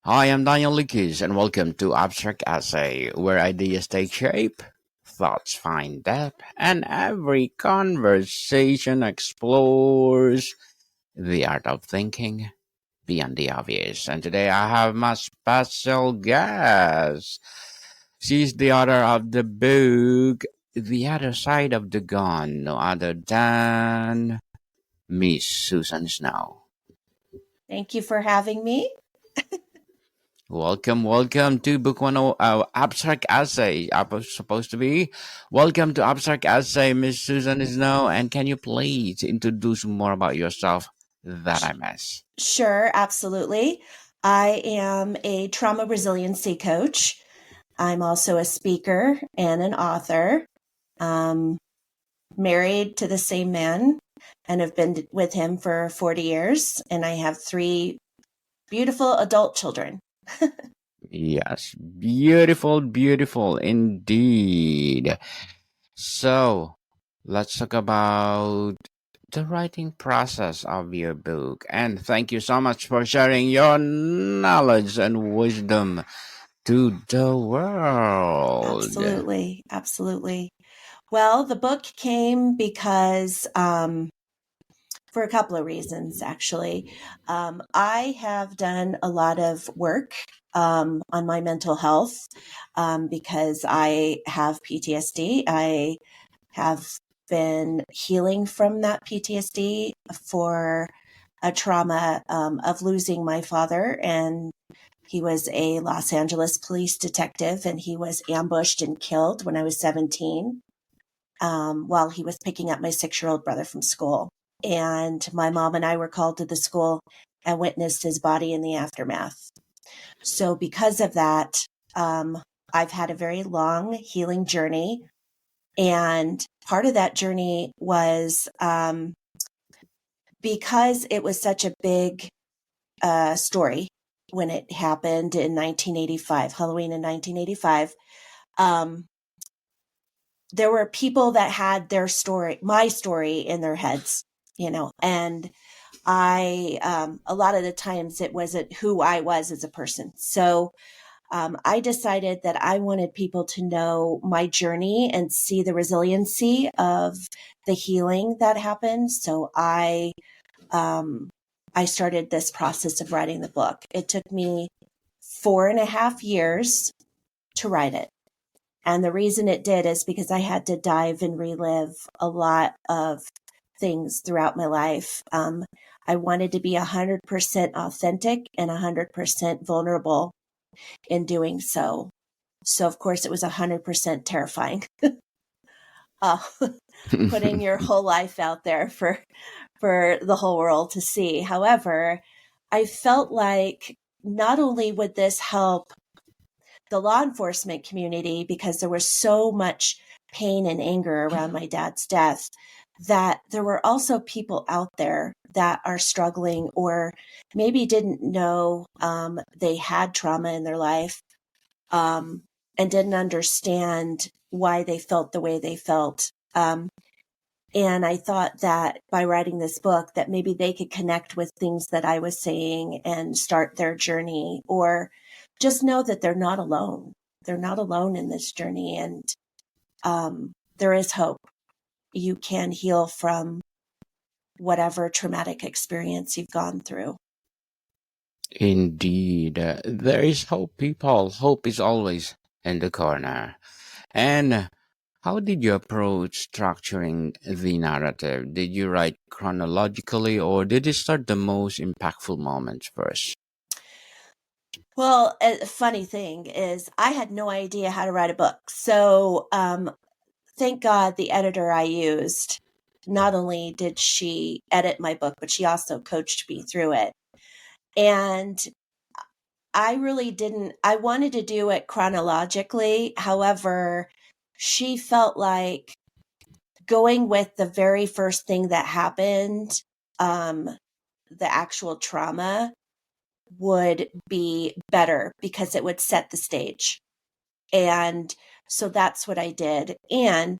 Hi, I'm Daniel Lucas, and welcome to Abstract Essay, where ideas take shape, thoughts find depth, and every conversation explores the art of thinking beyond the obvious. And today I have my special guest. She's the author of the book The Other Side of the Gun, no other than Miss Susan Snow. Thank you for having me. Welcome to Book One Abstract Essay. I was supposed to be. Welcome to Abstract Essay, Miss Susan Snow. And can you please introduce more about yourself that I miss? Sure, absolutely. I am a trauma resiliency coach. I'm also a speaker and an author. Married to the same man and have been with him for 40 years. And I have 3 beautiful adult children. Yes, beautiful indeed. So, let's talk about the writing process of your book. And thank you so much for sharing your knowledge and wisdom to the world. Absolutely. Well, the book came because for a couple of reasons, actually. I have done a lot of work on my mental health because I have PTSD. I have been healing from that PTSD for a trauma of losing my father. And he was a Los Angeles police detective, and he was ambushed and killed when I was 17 while he was picking up my 6-year-old brother from school. And my mom and I were called to the school and witnessed his body in the aftermath. So because of that, I've had a very long healing journey. And part of that journey was because it was such a big story when it happened in 1985, Halloween in 1985. There were people that had their story, my story in their heads, and I, a lot of the times it wasn't who I was as a person. So I decided that I wanted people to know my journey and see the resiliency of the healing that happened. So I started this process of writing the book. It took me 4.5 years to write it. And the reason it did is because I had to dive and relive a lot of things throughout my life. I wanted to be 100% authentic and 100% vulnerable in doing so. So, of course, it was 100% terrifying. uh, Putting your whole life out there for the whole world to see. However, I felt like not only would this help the law enforcement community, because there was so much pain and anger around my dad's death, that there were also people out there that are struggling or maybe didn't know they had trauma in their life and didn't understand why they felt the way they felt. And I thought that by writing this book that maybe they could connect with things that I was saying and start their journey, or just know that they're not alone. They're not alone in this journey. And there is hope. You can heal from whatever traumatic experience you've gone through. Indeed, there is hope, people. Hope is always in the corner. And how did you approach structuring the narrative? Did you write chronologically or did you start the most impactful moments first? Well, a funny thing is I had no idea how to write a book. So thank God the editor I used, not only did she edit my book, but she also coached me through it. And I really didn't, I wanted to do it chronologically. However, she felt like going with the very first thing that happened, the actual trauma, would be better because it would set the stage. And so that's what I did. And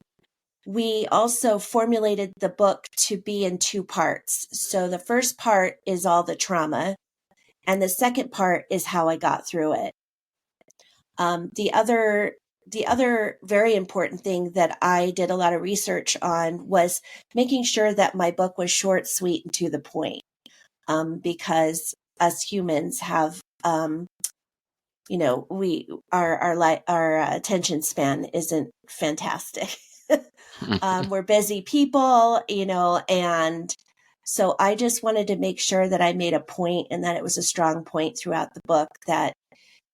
we also formulated the book to be in 2 parts. So the first part is all the trauma. And the second part is how I got through it. The other very important thing that I did a lot of research on was making sure that my book was short, sweet, and to the point. Because us humans have, our attention span isn't fantastic. We're busy people, and so I just wanted to make sure that I made a point and that it was a strong point throughout the book, that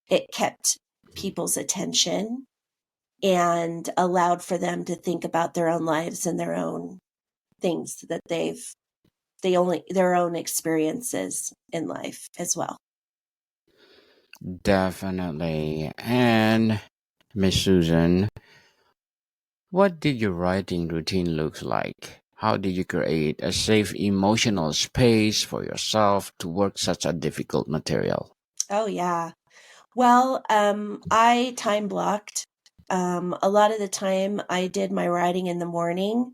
it kept people's attention and allowed for them to think about their own lives and their own things that their own experiences in life as well. Definitely. And Miss Susan, what did your writing routine look like? How did you create a safe emotional space for yourself to work such a difficult material? Oh yeah. Well, I time blocked. A lot of the time I did my writing in the morning.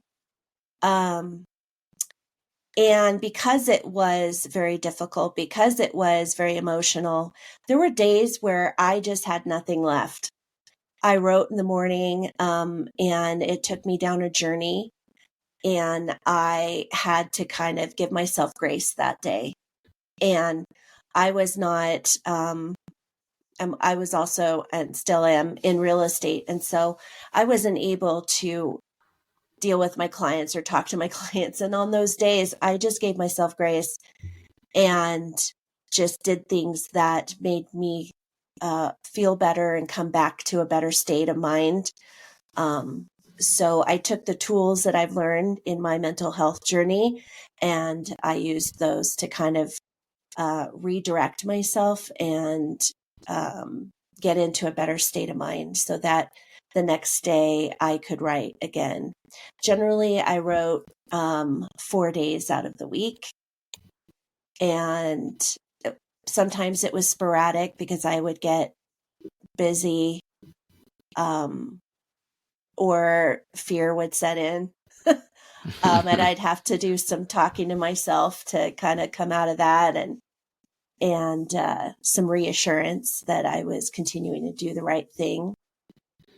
Um, and because it was very difficult, because it was very emotional, there were days where I just had nothing left. I wrote in the morning, and it took me down a journey, and I had to kind of give myself grace that day. And I was not, I was also, and still am, in real estate. And so I wasn't able to deal with my clients or talk to my clients. And on those days, I just gave myself grace and just did things that made me feel better and come back to a better state of mind. Um, so I took the tools that I've learned in my mental health journey and I used those to kind of redirect myself and get into a better state of mind so that the next day I could write again. Generally, I wrote 4 days out of the week, and sometimes it was sporadic because I would get busy, um, or fear would set in. And I'd have to do some talking to myself to kind of come out of that, and some reassurance that I was continuing to do the right thing.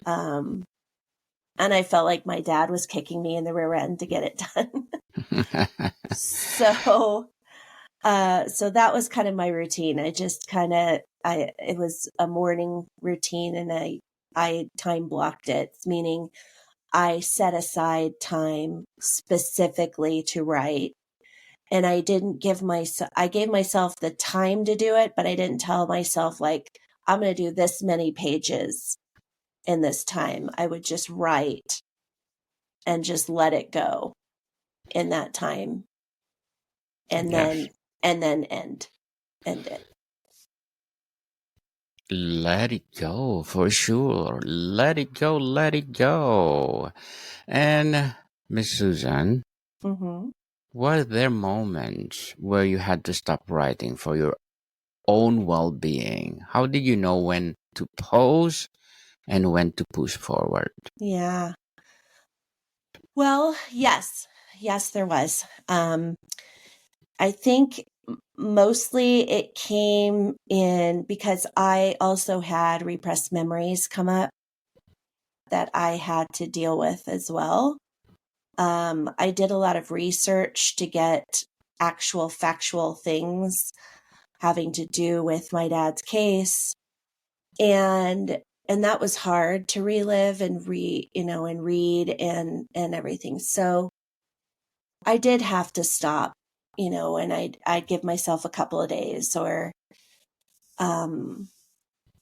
Um, and I felt like my dad was kicking me in the rear end to get it done. so, so that was kind of my routine. I just kind of, it was a morning routine, and I time blocked it, meaning I set aside time specifically to write. And I didn't I gave myself the time to do it, but I didn't tell myself, like, I'm going to do this many pages in this time. I would just write and just let it go in that time, and Yes. then end it. Let it go for sure. Let it go, let it go. And Miss Susan, Mm-hmm. were there moments where you had to stop writing for your own well being? How did you know when to pause and when to push forward? Yeah. Well, yes, there was. I think mostly it came in because I also had repressed memories come up that I had to deal with as well. I did a lot of research to get actual factual things having to do with my dad's case, and that was hard to relive and and read and everything. So I did have to stop, and I'd give myself a couple of days, or um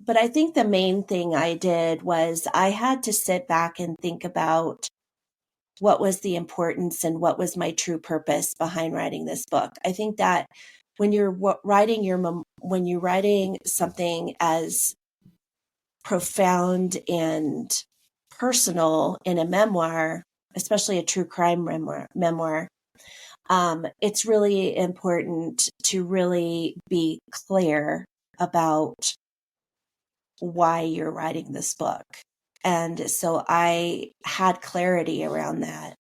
but I think the main thing I did was I had to sit back and think about what was the importance and what was my true purpose behind writing this book. I think that when you're when you're writing something as profound and personal in a memoir, especially a true crime memoir, it's really important to really be clear about why you're writing this book. And so I had clarity around that.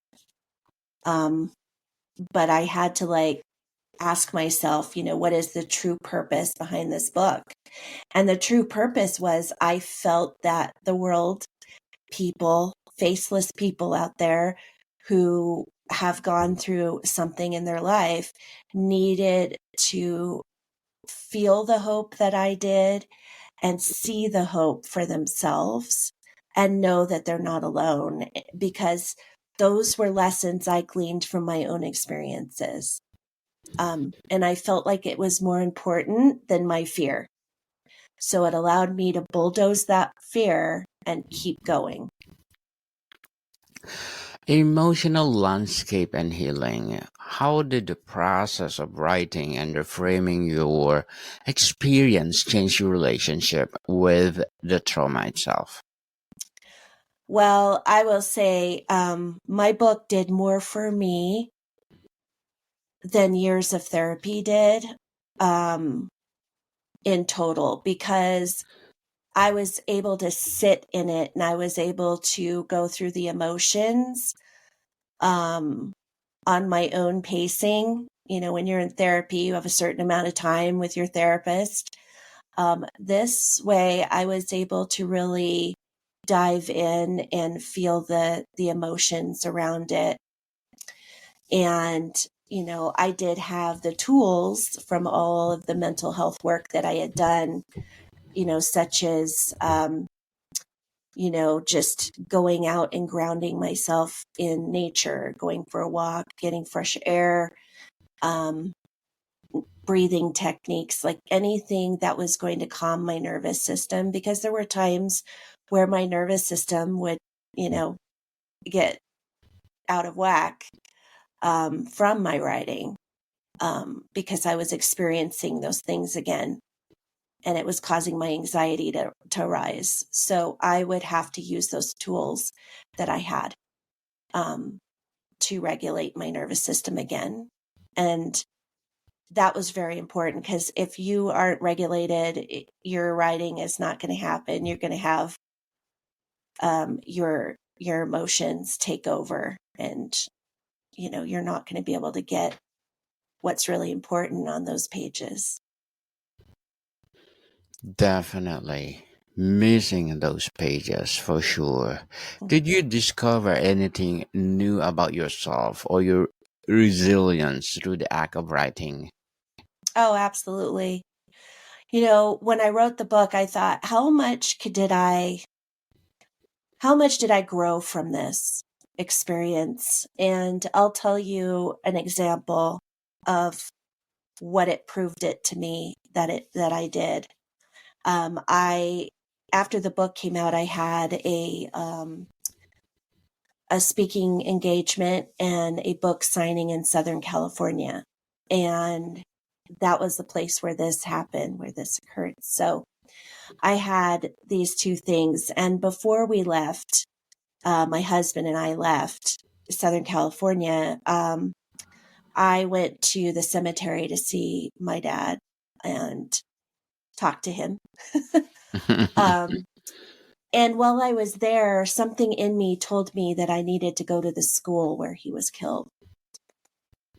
Um, but I had to, like, ask myself, what is the true purpose behind this book? And the true purpose was I felt that the world, people, faceless people out there who have gone through something in their life needed to feel the hope that I did and see the hope for themselves and know that they're not alone, because those were lessons I gleaned from my own experiences. And I felt like it was more important than my fear. So it allowed me to bulldoze that fear and keep going. Emotional landscape and healing. How did the process of writing and reframing your experience change your relationship with the trauma itself? Well, I will say my book did more for me than years of therapy did, um, in total, because I was able to sit in it and I was able to go through the emotions um, on my own pacing. When you're in therapy, you have a certain amount of time with your therapist. This way, I was able to really dive in and feel the emotions around it. And, I did have the tools from all of the mental health work that I had done, such as, just going out and grounding myself in nature, going for a walk, getting fresh air, um, breathing techniques, like anything that was going to calm my nervous system, because there were times where my nervous system would, get out of whack from my writing, because I was experiencing those things again. And it was causing my anxiety to rise. So I would have to use those tools that I had um, to regulate my nervous system again. And that was very important, because if you aren't regulated, your writing is not going to happen. You're going to have your emotions take over, and you're not going to be able to get what's really important on those pages. Definitely. Missing those pages for sure. Did you discover anything new about yourself or your resilience through the act of writing? Oh, absolutely. When I wrote the book, I thought, how much did I grow from this experience? And I'll tell you an example of what it proved it to me that I did. I After the book came out, I had a speaking engagement and a book signing in Southern California, and that was the place where this happened, where this occurred. So I had these two things, and before we left, my husband and I left Southern California. I went to the cemetery to see my dad and talk to him. um, and while I was there, something in me told me that I needed to go to the school where he was killed.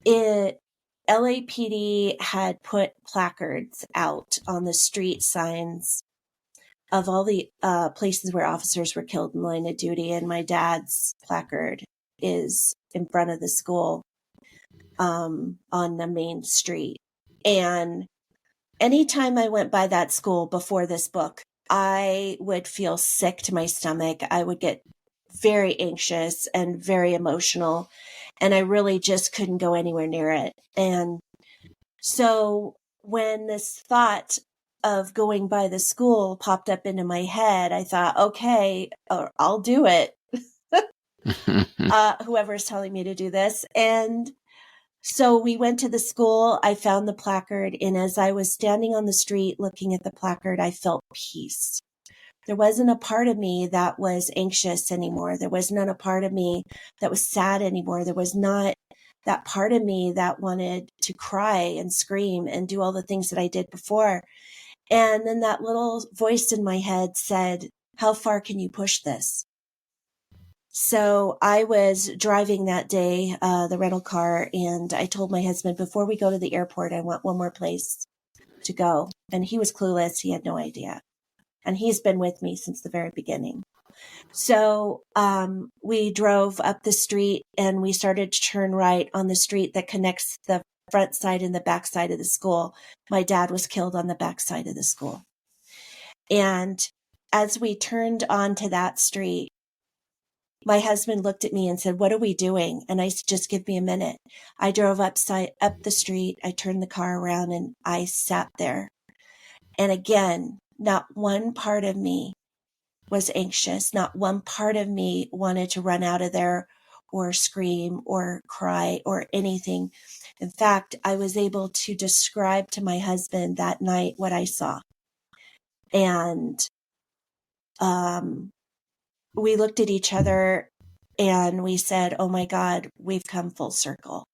LAPD had put placards out on the street signs of all the places where officers were killed in line of duty, and my dad's placard is in front of the school on the main street. And anytime I went by that school before this book, I would feel sick to my stomach. I would get very anxious and very emotional, and I really just couldn't go anywhere near it. And so when this thought of going by the school popped up into my head, I thought, okay, I'll do it. Whoever's telling me to do this. And so we went to the school. I found the placard. And as I was standing on the street looking at the placard, I felt peace. There wasn't a part of me that was anxious anymore. There was not a part of me that was sad anymore. There was not that part of me that wanted to cry and scream and do all the things that I did before. And then that little voice in my head said, how far can you push this? So I was driving that day, the rental car, and I told my husband, before we go to the airport, I want one more place to go. And he was clueless. He had no idea. And he's been with me since the very beginning. So we drove up the street and we started to turn right on the street that connects the front side and the back side of the school. My dad was killed on the back side of the school. And as we turned onto that street, my husband looked at me and said, "What are we doing?" And I said, "Just give me a minute." I drove up the street. I turned the car around and I sat there. And again, not one part of me was anxious. Not one part of me wanted to run out of there or scream or cry or anything. In fact, I was able to describe to my husband that night what I saw. And we looked at each other and we said, "Oh my God, we've come full circle."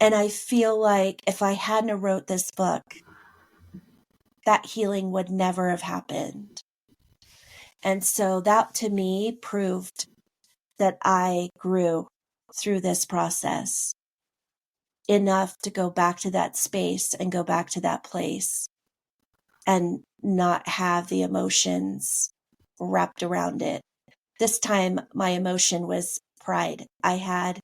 And I feel like if I hadn't wrote this book, that healing would never have happened. And so that to me proved that I grew through this process enough to go back to that space and go back to that place and not have the emotions wrapped around it. This time my emotion was pride. I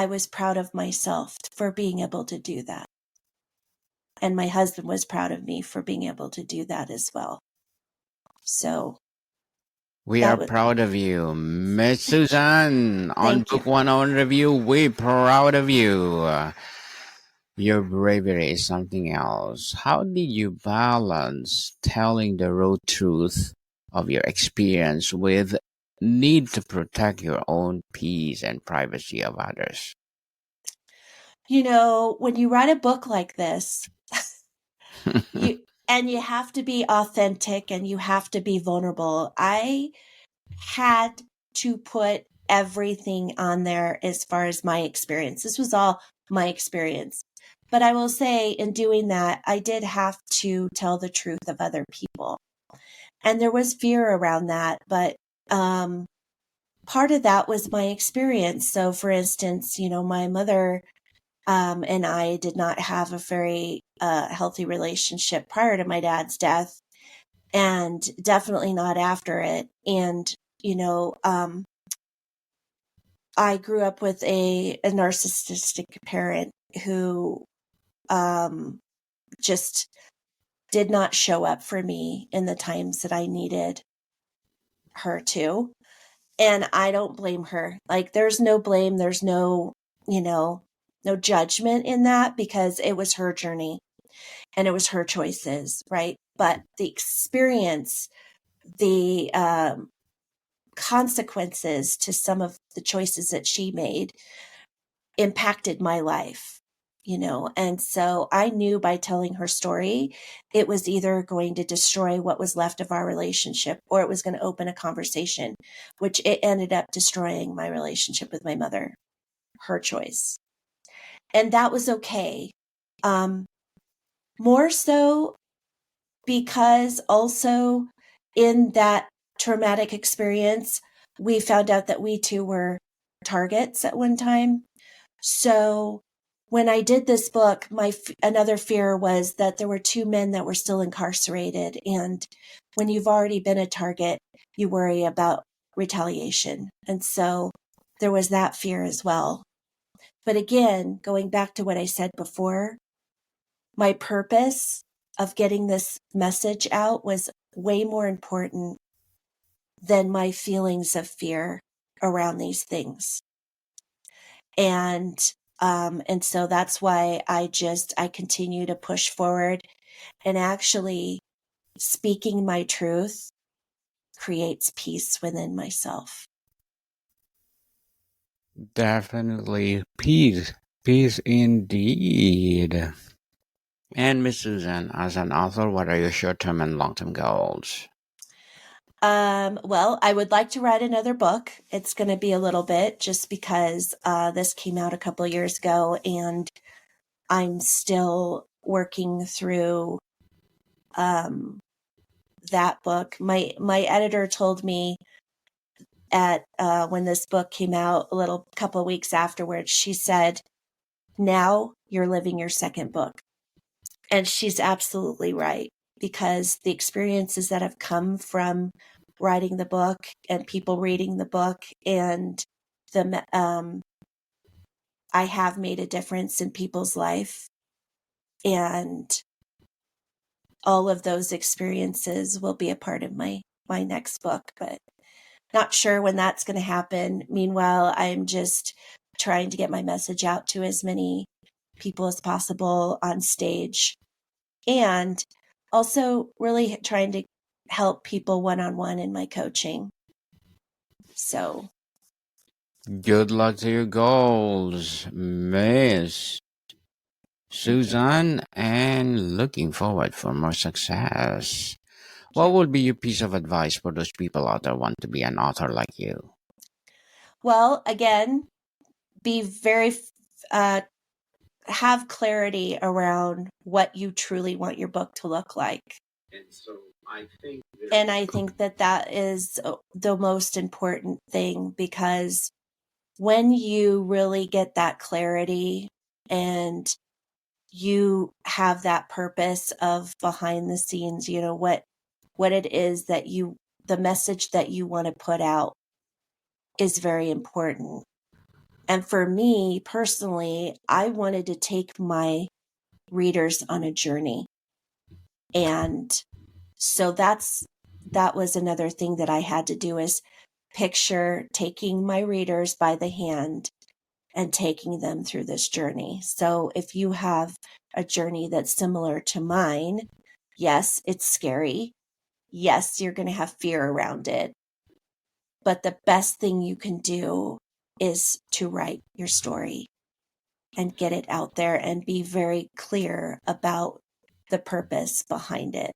was proud of myself for being able to do that. And my husband was proud of me for being able to do that as well. So We that are was, proud of you, Miss Susan. On thank you. Book 101 Review, we're proud of you. Your bravery is something else. How did you balance telling the raw truth of your experience with need to protect your own peace and privacy of others? You know, when you write a book like this, you have to be authentic and you have to be vulnerable. I had to put everything on there as far as my experience. This was all my experience. But I will say, in doing that, I did have to tell the truth of other people. And there was fear around that. But part of that was my experience. So, for instance, my mother and I did not have a very healthy relationship prior to my dad's death, and definitely not after it. And, you know, I grew up with a narcissistic parent who just did not show up for me in the times that I needed her to. And I don't blame her. Like, there's no blame, there's no, no judgment in that, because it was her journey and it was her choices, right? But the experience, the consequences to some of the choices that she made impacted my life, and so I knew by telling her story, it was either going to destroy what was left of our relationship or it was going to open a conversation, which it ended up destroying my relationship with my mother, her choice. And that was okay. More so because also in that traumatic experience, we found out that we too were targets at one time. So when I did this book, another fear was that there were two men that were still incarcerated. And when you've already been a target, you worry about retaliation. And so there was that fear as well. But again, going back to what I said before, my purpose of getting this message out was way more important than my feelings of fear around these things. And so that's why I continue to push forward, and actually speaking my truth creates peace within myself. Definitely peace. Peace indeed. And Miss Susan, as an author, what are your short term and long term goals? Well, I would like to write another book. It's going to be a little bit, just because this came out a couple of years ago and I'm still working through that book. My editor told me at when this book came out a couple of weeks afterwards. She said, now you're living your second book. And she's absolutely right, because the experiences that have come from writing the book and people reading the book, and I have made a difference in people's life, and all of those experiences will be a part of my next book, but not sure when that's going to happen. Meanwhile, I'm just trying to get my message out to as many people as possible on stage, and also really trying to help people one-on-one in my coaching. So Good luck to your goals, Miss thank you. Susan, and looking forward for more success. What Thank you. would be your piece of advice for those people out there who want to be an author like you? Well, again, be very have clarity around what you truly want your book to look like. And I think that that is the most important thing, because when you really get that clarity and you have that purpose of behind the scenes, what it is that the message that you want to put out is very important. And for me personally, I wanted to take my readers on a journey. And so that was another thing that I had to do, is picture taking my readers by the hand and taking them through this journey. So if you have a journey that's similar to mine, yes, it's scary. Yes, you're going to have fear around it. But the best thing you can do is to write your story and get it out there and be very clear about the purpose behind it.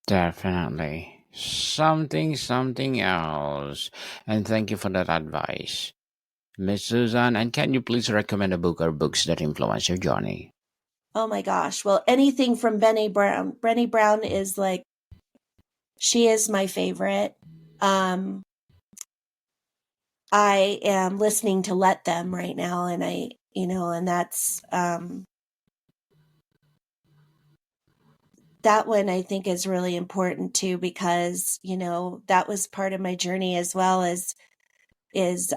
Definitely. Something else. And thank you for that advice, Miss Susan. And can you please recommend a book or books that influence your journey? Oh my gosh. Well, anything from Brené Brown. Brené Brown is like, she is my favorite. I am listening to Let Them right now, and and that's that one I think is really important too, because that was part of my journey, as well as is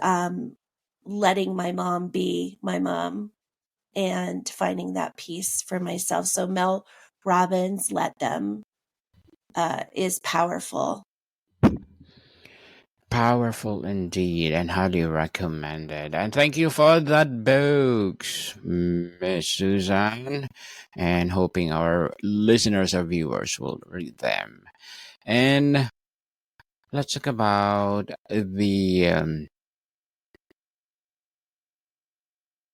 letting my mom be my mom and finding that peace for myself. So Mel Robbins' Let Them is powerful. Powerful indeed, and highly recommended. And thank you for that books, Miss Susan. And hoping our listeners or viewers will read them. And let's talk about the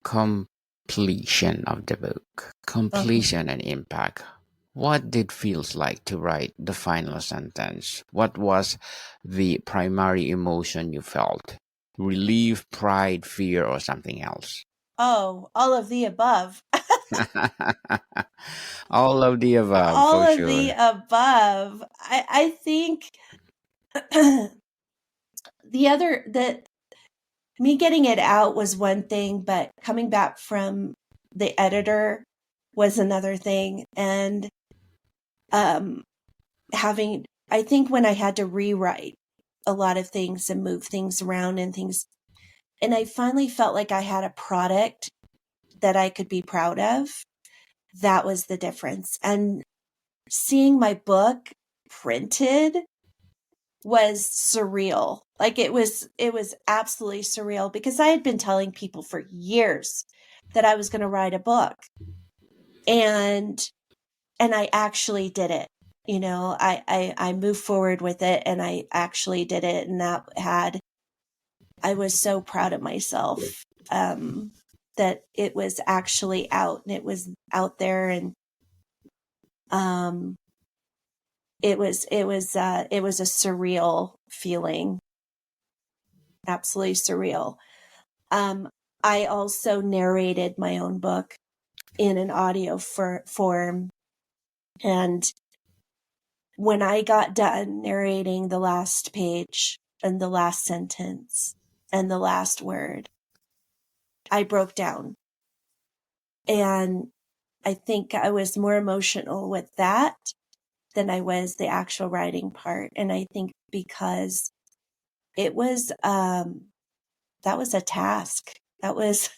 completion of the book. Uh-huh. Completion and impact. What did feels like to write the final sentence? What was the primary emotion you felt? Relief, pride, fear, or something else? Oh, all of the above. All of the above, All for of the sure. above. I think that me getting it out was one thing, but coming back from the editor was another thing. And um, I think when I had to rewrite a lot of things and move things around and things, and I finally felt like I had a product that I could be proud of, that was the difference. And seeing my book printed was surreal. Like it was absolutely surreal, because I had been telling people for years that I was going to write a book, and I actually did it. I moved forward with it, and I actually did it, and I was so proud of myself, that it was actually out, and it was out there, and um it was a surreal feeling, absolutely surreal. Um, I also narrated my own book in an audio form. And when I got done narrating the last page, and the last sentence and the last word, I broke down. And I think I was more emotional with that than I was the actual writing part. And I think because it was, that was a task. That was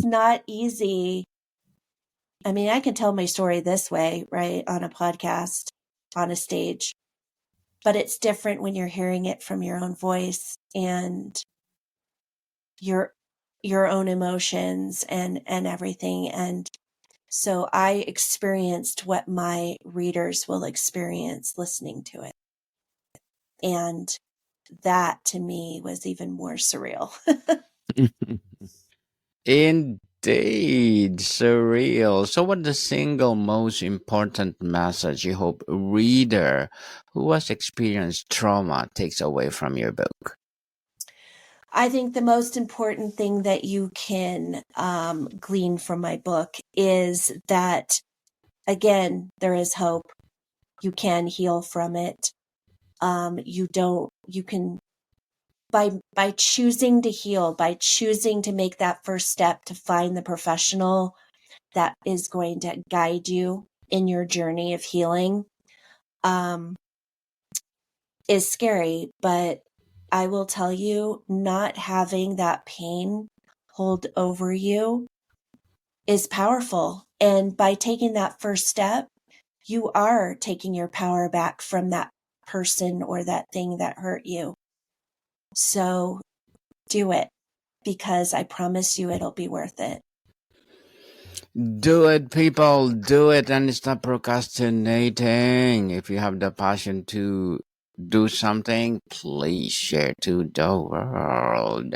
not easy. I mean, I can tell my story this way, right? On a podcast, on a stage, but it's different when you're hearing it from your own voice and your own emotions and everything. And so I experienced what my readers will experience listening to it. And that to me was even more surreal. Indeed, surreal. So, what the single most important message you hope a reader who has experienced trauma takes away from your book? I think the most important thing that you can glean from my book is that, again, there is hope. You can heal from it. You can, by choosing to heal, by choosing to make that first step to find the professional that is going to guide you in your journey of healing, is scary. But I will tell you, not having that pain hold over you is powerful. And by taking that first step, you are taking your power back from that person or that thing that hurt you. So do it, because I promise you it'll be worth it. Do it, people. Do it and stop procrastinating. If you have the passion to do something, please share to the world.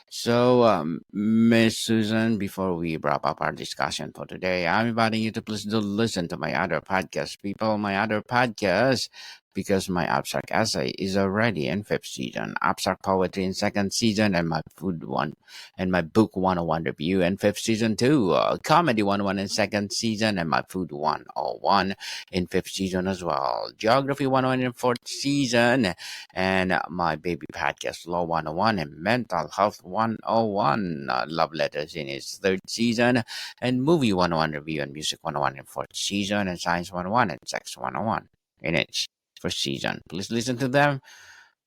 So, Miss Susan, before we wrap up our discussion for today, I'm inviting you to please do listen to my other podcast, people. My other podcast, because my abstract essay is already in fifth season, abstract poetry in second season, and my food one, and my book 101 review in fifth season too. Comedy 101 in second season, and my food 101 in fifth season as well. Geography 101 in fourth season, and my baby podcast Law 101 and Mental Health 101, Love Letters in its third season, and Movie 101 Review and Music 101 in fourth season, and Science 101 and Sex 101 in its first season. Please listen to them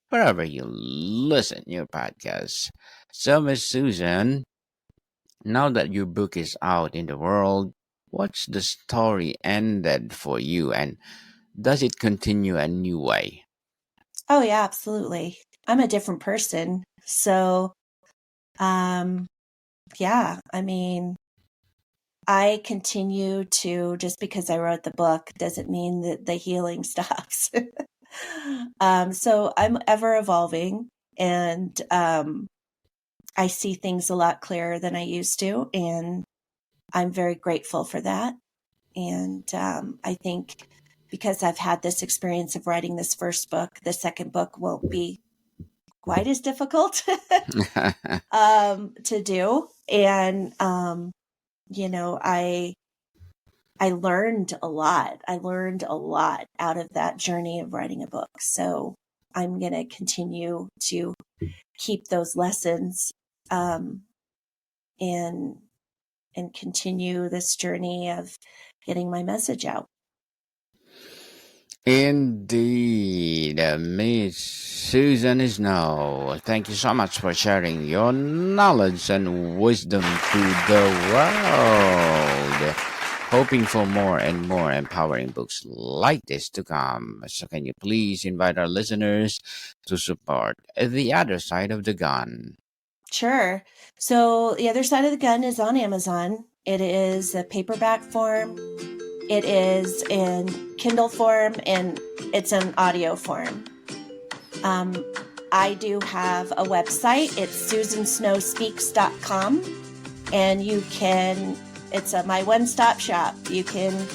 wherever you listen your podcasts. So, Miss Susan, now that your book is out in the world, what's the story ended for you, and does it continue a new way? Oh yeah, absolutely. I'm a different person. So, yeah, I mean, I continue to, just because I wrote the book doesn't mean that the healing stops. So I'm ever evolving, and I see things a lot clearer than I used to, and I'm very grateful for that. And I think because I've had this experience of writing this first book, the second book won't be quite as difficult to do. And I learned a lot. I learned a lot out of that journey of writing a book. So I'm going to continue to keep those lessons, and continue this journey of getting my message out. Indeed, Miss Susan Snow. Thank you so much for sharing your knowledge and wisdom to the world. Hoping for more and more empowering books like this to come. So, can you please invite our listeners to support The Other Side of the Gun? Sure. So The Other Side of the Gun is on Amazon. It is a paperback form. It is in Kindle form, and it's in audio form. I do have a website. It's susansnowspeaks.com, and it's my one-stop shop. You can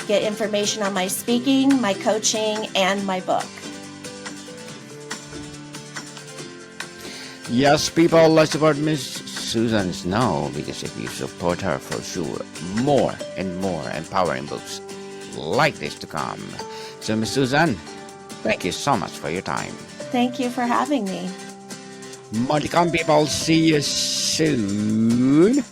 get information on my speaking, my coaching, and my book. Yes, people, let's support Miss Susan Snow, because if you support her, for sure, more and more empowering books like this to come. So, Miss Susan, thank you so much for your time. Thank you for having me. Welcome, people. See you soon.